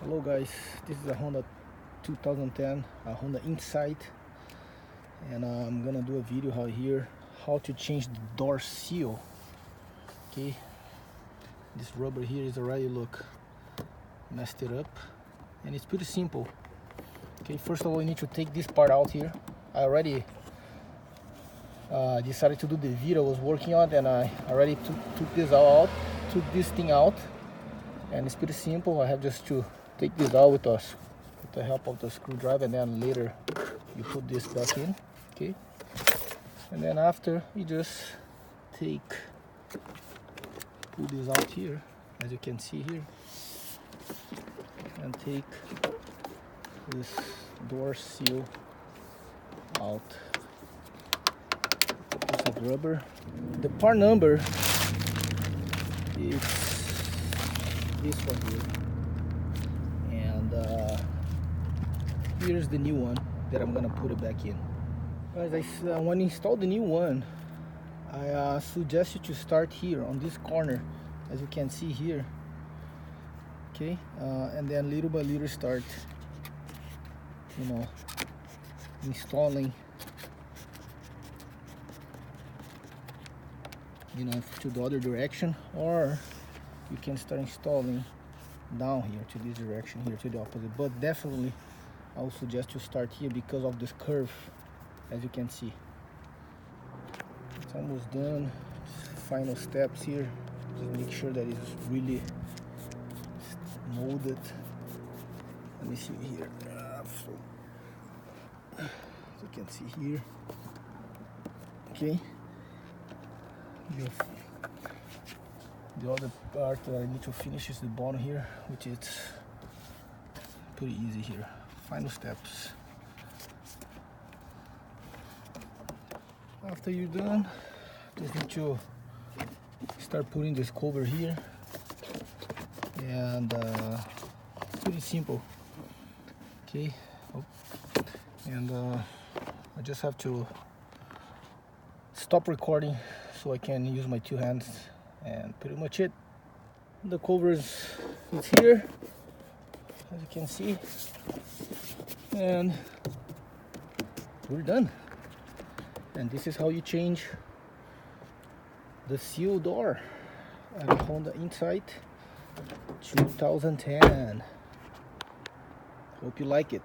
Hello guys, this is a Honda 2010, a Honda Insight, and I'm gonna do a video how to change the door seal. Okay, this rubber here is already messed it up, and it's pretty simple. Okay, first of all, you need to take this part out here. I already decided to do the video I was working on, and I already took this thing out, and it's pretty simple. I have just to take this out with the help of the screwdriver, and then later you put this back in. Okay, and then after you just pull this out here, as you can see here, and take this door seal out. Piece of rubber. The part number is this one here, and here's the new one that I'm gonna put it back in. Guys, when you install the new one, I suggest you to start here on this corner, as you can see here. Okay, and then little by little start, installing, to the other direction, or you can start installing down here to this direction here, to the opposite. But definitely I would suggest you start here because of this curve, as you can see. It's almost done. Final steps here. Just make sure that it's really molded. Let me see here. As you can see here. Okay. The other part that I need to finish is the bottom here, which is pretty easy here. Final steps. After you're done, just need to start putting this cover here, and pretty simple. Okay, and I just have to stop recording so I can use my two hands, and pretty much it. The cover is here, as you can see, and we're done. And this is how you change the seal door at a Honda Insight 2010. Hope you like it.